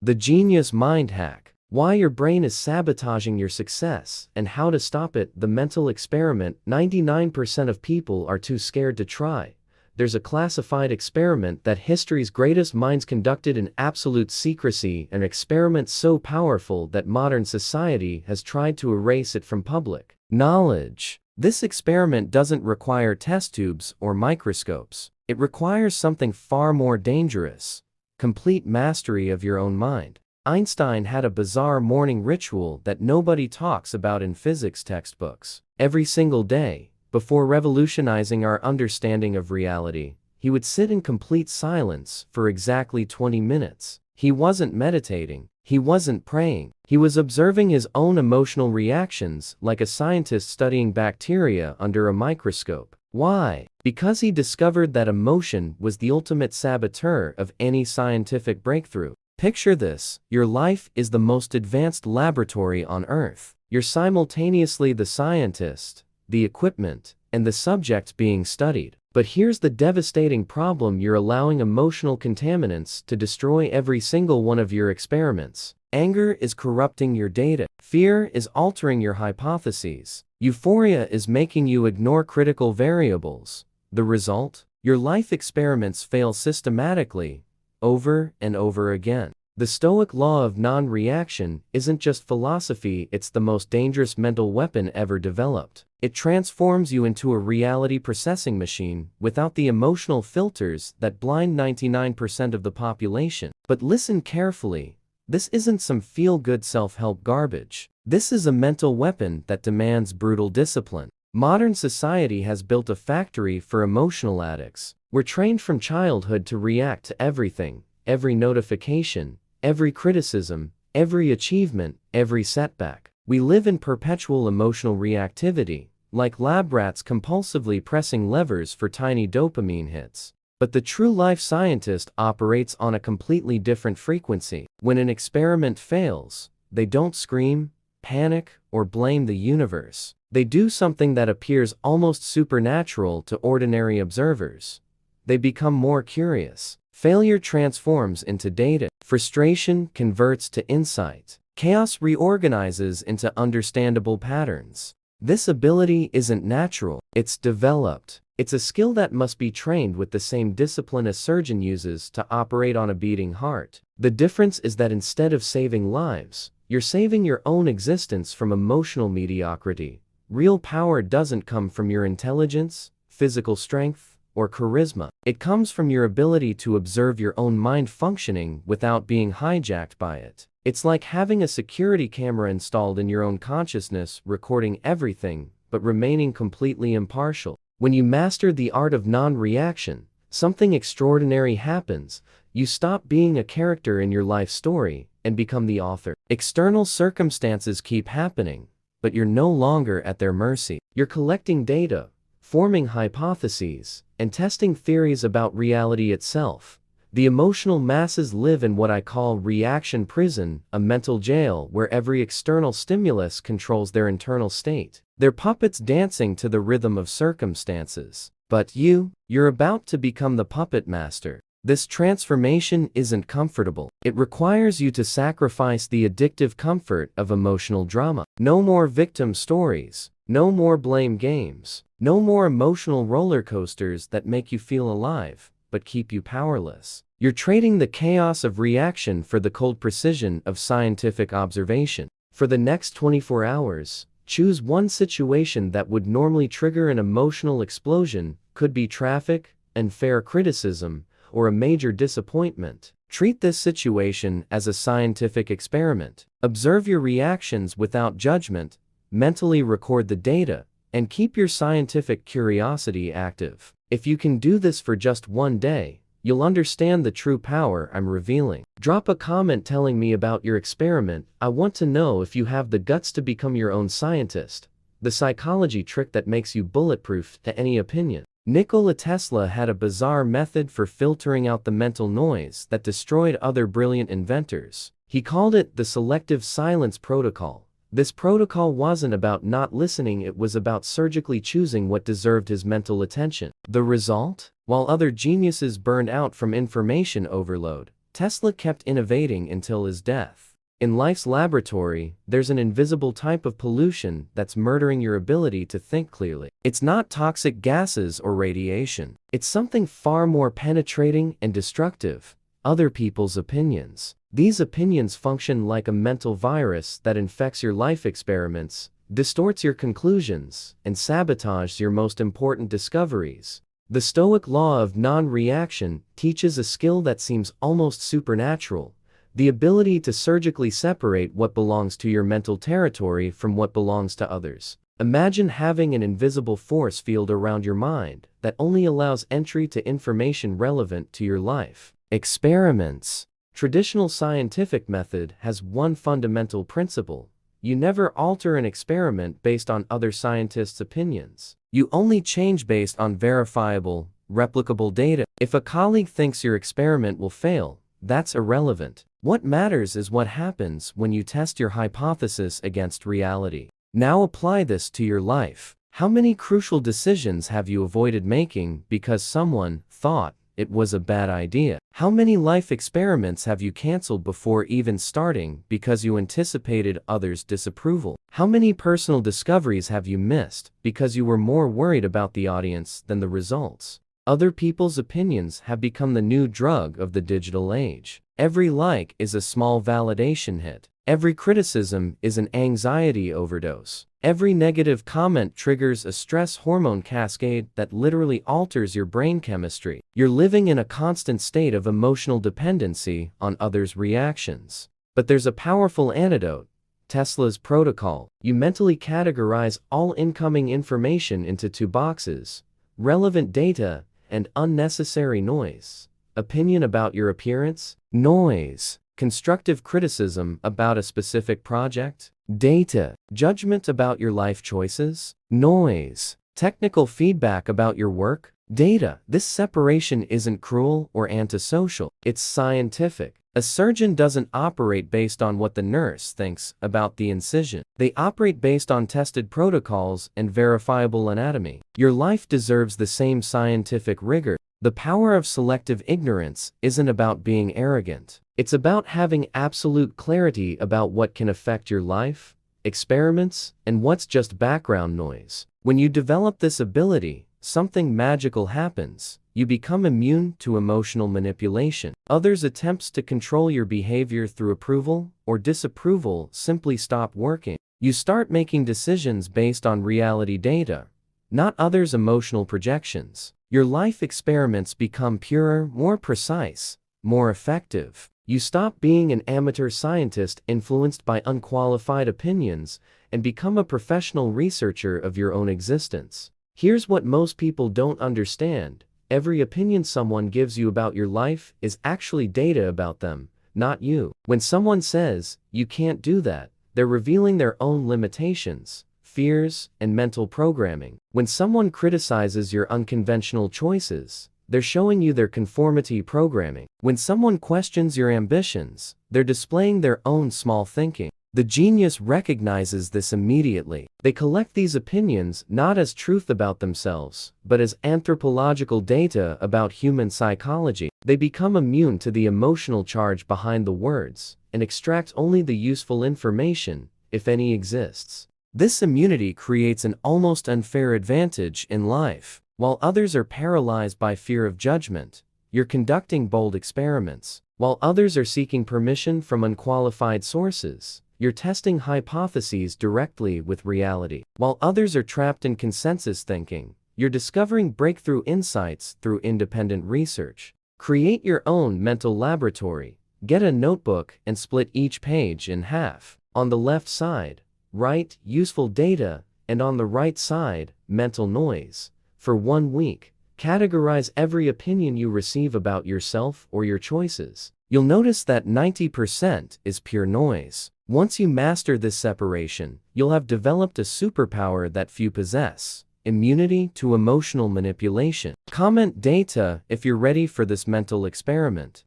The Genius Mind Hack. Why your brain is sabotaging your success and how to stop it. The mental experiment 99% of people are too scared to try. There's a classified experiment that history's greatest minds conducted in absolute secrecy, an experiment so powerful that modern society has tried to erase it from public knowledge. This experiment doesn't require test tubes or microscopes. It requires something far more dangerous: complete mastery of your own mind. Einstein had a bizarre morning ritual that nobody talks about in physics textbooks. Every single day, before revolutionizing our understanding of reality, he would sit in complete silence for exactly 20 minutes. He wasn't meditating. He wasn't praying. He was observing his own emotional reactions like a scientist studying bacteria under a microscope. Why? Because he discovered that emotion was the ultimate saboteur of any scientific breakthrough. Picture this: your life is the most advanced laboratory on Earth. You're simultaneously the scientist, the equipment, and the subject being studied. But here's the devastating problem: you're allowing emotional contaminants to destroy every single one of your experiments. Anger is corrupting your data. Fear is altering your hypotheses. Euphoria is making you ignore critical variables. The result? Your life experiments fail systematically, over and over again. The Stoic law of non-reaction isn't just philosophy, it's the most dangerous mental weapon ever developed. It transforms you into a reality processing machine without the emotional filters that blind 99% of the population. But listen carefully. This isn't some feel-good self-help garbage. This is a mental weapon that demands brutal discipline. Modern society has built a factory for emotional addicts. We're trained from childhood to react to everything, every notification, every criticism, every achievement, every setback. We live in perpetual emotional reactivity, like lab rats compulsively pressing levers for tiny dopamine hits. But the true life scientist operates on a completely different frequency. When an experiment fails, they don't scream, panic, or blame the universe. They do something that appears almost supernatural to ordinary observers. They become more curious. Failure transforms into data. Frustration converts to insight. Chaos reorganizes into understandable patterns. This ability isn't natural, it's developed. It's a skill that must be trained with the same discipline a surgeon uses to operate on a beating heart. The difference is that instead of saving lives, you're saving your own existence from emotional mediocrity. Real power doesn't come from your intelligence, physical strength, or charisma. It comes from your ability to observe your own mind functioning without being hijacked by it. It's like having a security camera installed in your own consciousness, recording everything, but remaining completely impartial. When you master the art of non-reaction, something extraordinary happens. You stop being a character in your life story and become the author. External circumstances keep happening, but you're no longer at their mercy. You're collecting data, forming hypotheses, and testing theories about reality itself. The emotional masses live in what I call reaction prison, a mental jail where every external stimulus controls their internal state. They're puppets dancing to the rhythm of circumstances. But you're about to become the puppet master. This transformation isn't comfortable. It requires you to sacrifice the addictive comfort of emotional drama. No more victim stories. No more blame games. No more emotional roller coasters that make you feel alive, but keep you powerless. You're trading the chaos of reaction for the cold precision of scientific observation. For the next 24 hours, choose one situation that would normally trigger an emotional explosion, could be traffic, unfair criticism, or a major disappointment. Treat this situation as a scientific experiment. Observe your reactions without judgment, mentally record the data, and keep your scientific curiosity active. If you can do this for just one day, you'll understand the true power I'm revealing. Drop a comment telling me about your experiment. I want to know if you have the guts to become your own scientist, the psychology trick that makes you bulletproof to any opinion. Nikola Tesla had a bizarre method for filtering out the mental noise that destroyed other brilliant inventors. He called it the selective silence protocol. This protocol wasn't about not listening, it was about surgically choosing what deserved his mental attention. The result? While other geniuses burned out from information overload, Tesla kept innovating until his death. In life's laboratory, there's an invisible type of pollution that's murdering your ability to think clearly. It's not toxic gases or radiation. It's something far more penetrating and destructive: other people's opinions. These opinions function like a mental virus that infects your life experiments, distorts your conclusions, and sabotages your most important discoveries. The Stoic law of non-reaction teaches a skill that seems almost supernatural: the ability to surgically separate what belongs to your mental territory from what belongs to others. Imagine having an invisible force field around your mind that only allows entry to information relevant to your life. Experiments. Traditional scientific method has one fundamental principle: you never alter an experiment based on other scientists' opinions. You only change based on verifiable, replicable data. If a colleague thinks your experiment will fail, that's irrelevant. What matters is what happens when you test your hypothesis against reality. Now apply this to your life. How many crucial decisions have you avoided making because someone thought it was a bad idea? How many life experiments have you canceled before even starting because you anticipated others' disapproval? How many personal discoveries have you missed because you were more worried about the audience than the results? Other people's opinions have become the new drug of the digital age. Every like is a small validation hit. Every criticism is an anxiety overdose. Every negative comment triggers a stress hormone cascade that literally alters your brain chemistry. You're living in a constant state of emotional dependency on others' reactions. But there's a powerful antidote: Tesla's protocol. You mentally categorize all incoming information into two boxes: relevant data and unnecessary noise. Opinion about your appearance? Noise. Constructive criticism about a specific project? Data. Judgment about your life choices? Noise. Technical feedback about your work? Data. This separation isn't cruel or antisocial. It's scientific. A surgeon doesn't operate based on what the nurse thinks about the incision. They operate based on tested protocols and verifiable anatomy. Your life deserves the same scientific rigor. The power of selective ignorance isn't about being arrogant. It's about having absolute clarity about what can affect your life, experiments, and what's just background noise. When you develop this ability, something magical happens. You become immune to emotional manipulation. Others' attempts to control your behavior through approval or disapproval simply stop working. You start making decisions based on reality data, not others' emotional projections. Your life experiments become purer, more precise, more effective. You stop being an amateur scientist influenced by unqualified opinions and become a professional researcher of your own existence. Here's what most people don't understand: every opinion someone gives you about your life is actually data about them, not you. When someone says, "You can't do that," they're revealing their own limitations, fears, and mental programming. When someone criticizes your unconventional choices, they're showing you their conformity programming. When someone questions your ambitions, they're displaying their own small thinking. The genius recognizes this immediately. They collect these opinions not as truth about themselves, but as anthropological data about human psychology. They become immune to the emotional charge behind the words and extract only the useful information, if any exists. This immunity creates an almost unfair advantage in life. While others are paralyzed by fear of judgment, you're conducting bold experiments. While others are seeking permission from unqualified sources, you're testing hypotheses directly with reality. While others are trapped in consensus thinking, you're discovering breakthrough insights through independent research. Create your own mental laboratory. Get a notebook and split each page in half. On the left side, write useful data, and on the right side, mental noise. For 1 week, categorize every opinion you receive about yourself or your choices. You'll notice that 90% is pure noise. Once you master this separation, you'll have developed a superpower that few possess: immunity to emotional manipulation. Comment data if you're ready for this mental experiment.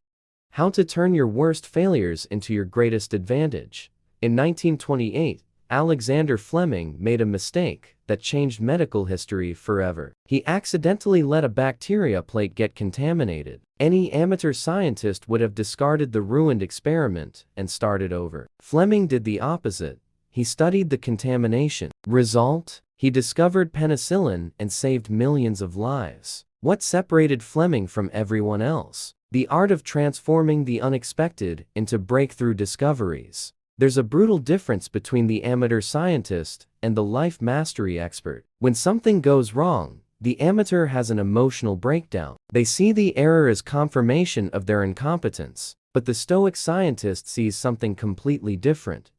How to turn your worst failures into your greatest advantage. In 1928, Alexander Fleming made a mistake that changed medical history forever. He accidentally let a bacteria plate get contaminated. Any amateur scientist would have discarded the ruined experiment and started over. Fleming did the opposite. He studied the contamination. Result? He discovered penicillin and saved millions of lives. What separated Fleming from everyone else? The art of transforming the unexpected into breakthrough discoveries. There's a brutal difference between the amateur scientist and the life mastery expert. When something goes wrong, the amateur has an emotional breakdown. They see the error as confirmation of their incompetence. But the Stoic scientist sees something completely different.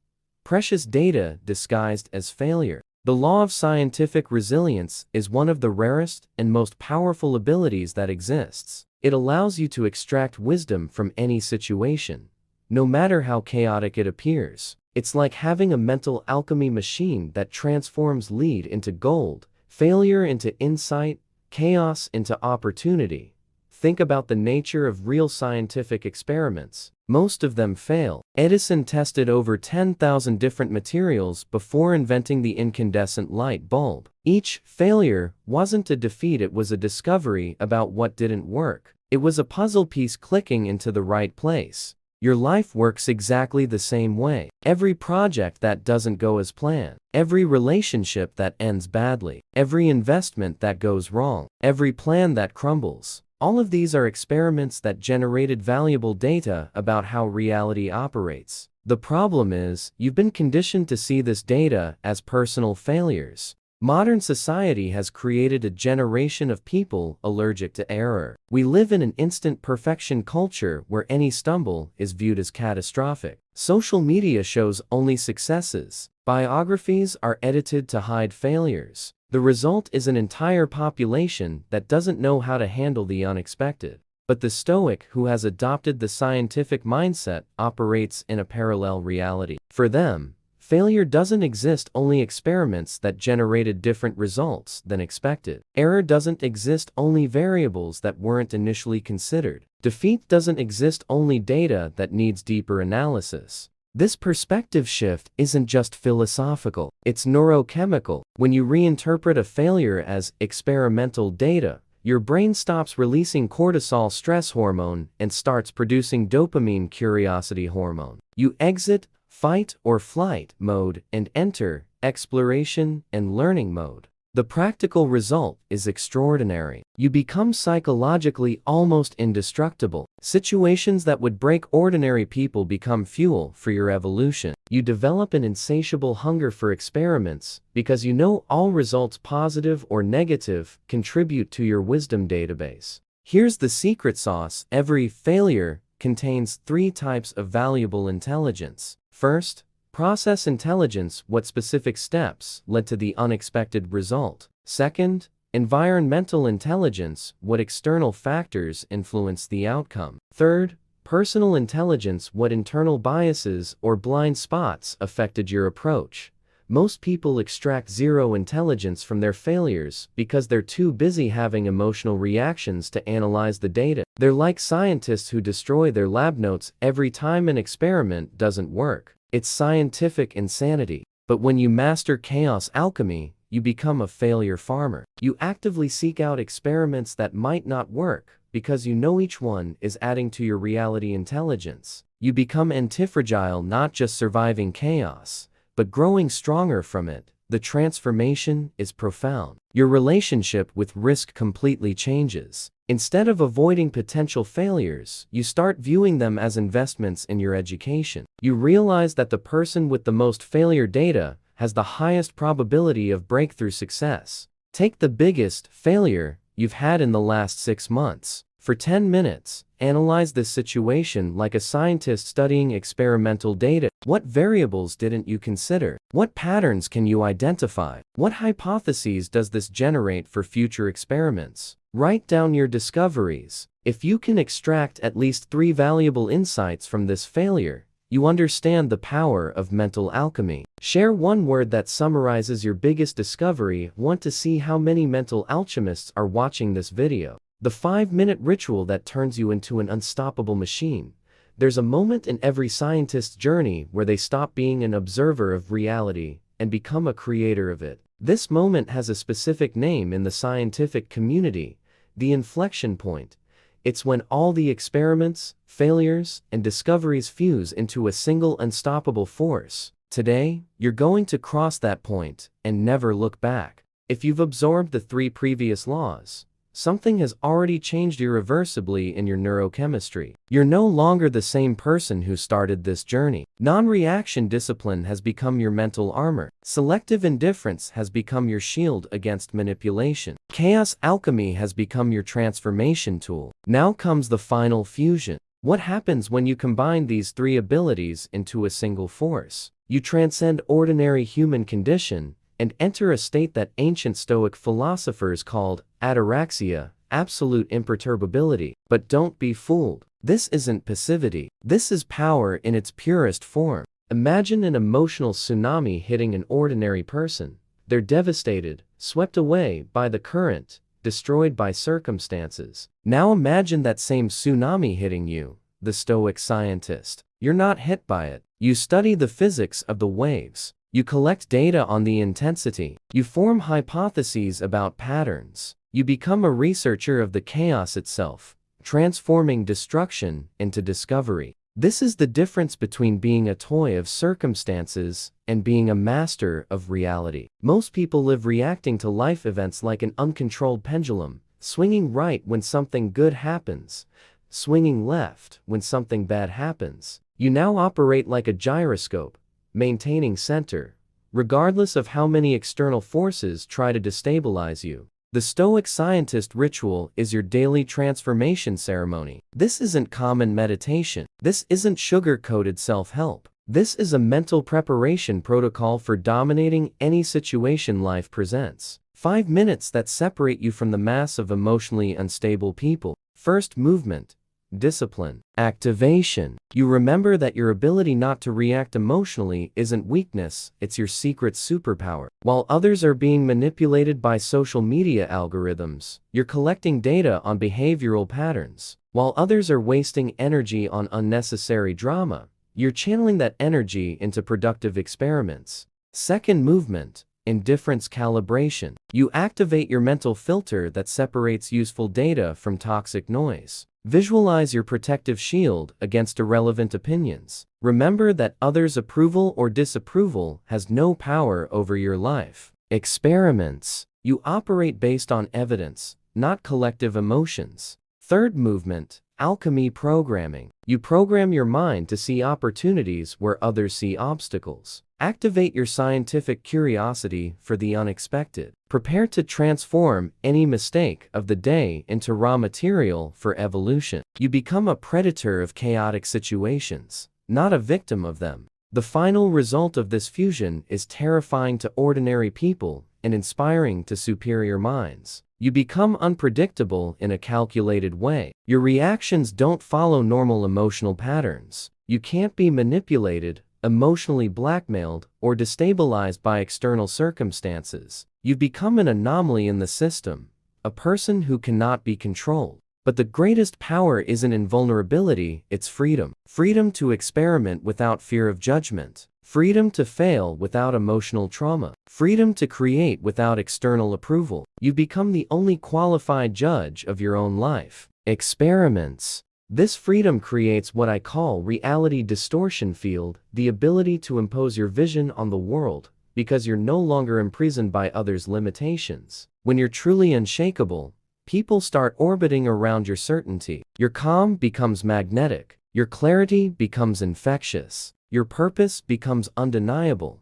Precious data disguised as failure. The law of scientific resilience is one of the rarest and most powerful abilities that exists. It allows you to extract wisdom from any situation, no matter how chaotic it appears. It's like having a mental alchemy machine that transforms lead into gold, failure into insight, chaos into opportunity. Think about the nature of real scientific experiments. Most of them fail. Edison tested over 10,000 different materials before inventing the incandescent light bulb. Each failure wasn't a defeat, it was a discovery about what didn't work. It was a puzzle piece clicking into the right place. Your life works exactly the same way. Every project that doesn't go as planned, every relationship that ends badly, every investment that goes wrong, every plan that crumbles. All of these are experiments that generated valuable data about how reality operates. The problem is, you've been conditioned to see this data as personal failures. Modern society has created a generation of people allergic to error. We live in an instant perfection culture where any stumble is viewed as catastrophic. Social media shows only successes. Biographies are edited to hide failures. The result is an entire population that doesn't know how to handle the unexpected. But the Stoic, who has adopted the scientific mindset, operates in a parallel reality. For them, failure doesn't exist, only experiments that generated different results than expected. Error doesn't exist, only variables that weren't initially considered. Defeat doesn't exist, only data that needs deeper analysis. This perspective shift isn't just philosophical, it's neurochemical. When you reinterpret a failure as experimental data, your brain stops releasing cortisol stress hormone and starts producing dopamine curiosity hormone. You exit fight or flight mode and enter exploration and learning mode. The practical result is extraordinary. You become psychologically almost indestructible. Situations that would break ordinary people become fuel for your evolution. You develop an insatiable hunger for experiments because you know all results, positive or negative, contribute to your wisdom database. Here's the secret sauce. Every failure contains 3 types of valuable intelligence. First, process intelligence, what specific steps led to the unexpected result. Second, environmental intelligence, what external factors influenced the outcome. Third, personal intelligence, what internal biases or blind spots affected your approach. Most people extract zero intelligence from their failures because they're too busy having emotional reactions to analyze the data. They're like scientists who destroy their lab notes every time an experiment doesn't work. It's scientific insanity. But when you master chaos alchemy, you become a failure farmer. You actively seek out experiments that might not work because you know each one is adding to your reality intelligence. You become antifragile, not just surviving chaos, but growing stronger from it. The transformation is profound. Your relationship with risk completely changes. Instead of avoiding potential failures, you start viewing them as investments in your education. You realize that the person with the most failure data has the highest probability of breakthrough success. Take the biggest failure you've had in the last 6 months. For 10 minutes, analyze this situation like a scientist studying experimental data. What variables didn't you consider? What patterns can you identify? What hypotheses does this generate for future experiments? Write down your discoveries. If you can extract at least 3 valuable insights from this failure, you understand the power of mental alchemy. Share one word that summarizes your biggest discovery. Want to see how many mental alchemists are watching this video? The 5-minute ritual that turns you into an unstoppable machine. There's a moment in every scientist's journey where they stop being an observer of reality and become a creator of it. This moment has a specific name in the scientific community, the inflection point. It's when all the experiments, failures, and discoveries fuse into a single unstoppable force. Today, you're going to cross that point and never look back. If you've absorbed the 3 previous laws, something has already changed irreversibly in your neurochemistry. You're no longer the same person who started this journey. Non-reaction discipline has become your mental armor. Selective indifference has become your shield against manipulation. Chaos alchemy has become your transformation tool. Now comes the final fusion. What happens when you combine these 3 abilities into a single force? You transcend ordinary human condition and enter a state that ancient Stoic philosophers called ataraxia, absolute imperturbability. But don't be fooled. This isn't passivity. This is power in its purest form. Imagine an emotional tsunami hitting an ordinary person. They're devastated, swept away by the current, destroyed by circumstances. Now imagine that same tsunami hitting you, the Stoic scientist. You're not hit by it. You study the physics of the waves. You collect data on the intensity. You form hypotheses about patterns. You become a researcher of the chaos itself, transforming destruction into discovery. This is the difference between being a toy of circumstances and being a master of reality. Most people live reacting to life events like an uncontrolled pendulum, swinging right when something good happens, swinging left when something bad happens. You now operate like a gyroscope, maintaining center, regardless of how many external forces try to destabilize you. The Stoic scientist ritual is your daily transformation ceremony. This isn't common meditation. This isn't sugar-coated self-help. This is a mental preparation protocol for dominating any situation life presents. 5 minutes that separate you from the mass of emotionally unstable people. First movement. Discipline. Activation. You remember that your ability not to react emotionally isn't weakness, it's your secret superpower. While others are being manipulated by social media algorithms, you're collecting data on behavioral patterns. While others are wasting energy on unnecessary drama, you're channeling that energy into productive experiments. Second movement. Indifference calibration. You activate your mental filter that separates useful data from toxic noise. Visualize your protective shield against irrelevant opinions. Remember that others' approval or disapproval has no power over your life. Experiments. You operate based on evidence, not collective emotions. Third movement. Alchemy programming. You program your mind to see opportunities where others see obstacles. Activate your scientific curiosity for the unexpected. Prepare to transform any mistake of the day into raw material for evolution. You become a predator of chaotic situations, not a victim of them. The final result of this fusion is terrifying to ordinary people and inspiring to superior minds. You become unpredictable in a calculated way. Your reactions don't follow normal emotional patterns. You can't be manipulated, emotionally blackmailed, or destabilized by external circumstances. You've become an anomaly in the system, a person who cannot be controlled. But the greatest power isn't in vulnerability, it's freedom. Freedom to experiment without fear of judgment. Freedom to fail without emotional trauma. Freedom to create without external approval. You become the only qualified judge of your own life. Experiments. This freedom creates what I call reality distortion field, the ability to impose your vision on the world, because you're no longer imprisoned by others' limitations. When you're truly unshakable, people start orbiting around your certainty. Your calm becomes magnetic. Your clarity becomes infectious. Your purpose becomes undeniable.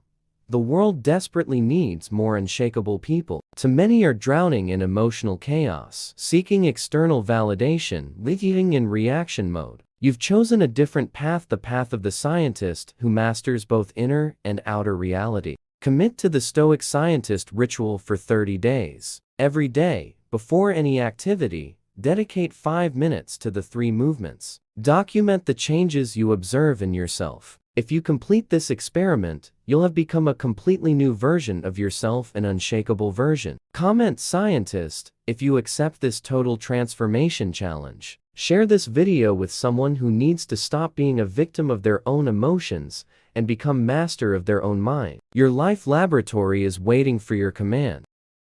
The world desperately needs more unshakable people. Too many are drowning in emotional chaos, seeking external validation, living in reaction mode. You've chosen a different path, the path of the scientist who masters both inner and outer reality. Commit to the Stoic scientist ritual for 30 days. Every day, before any activity, dedicate 5 minutes to the 3 movements. Document the changes you observe in yourself. If you complete this experiment, you'll have become a completely new version of yourself, an unshakable version. Comment scientist if you accept this total transformation challenge. Share this video with someone who needs to stop being a victim of their own emotions and become master of their own mind. Your life laboratory is waiting for your command.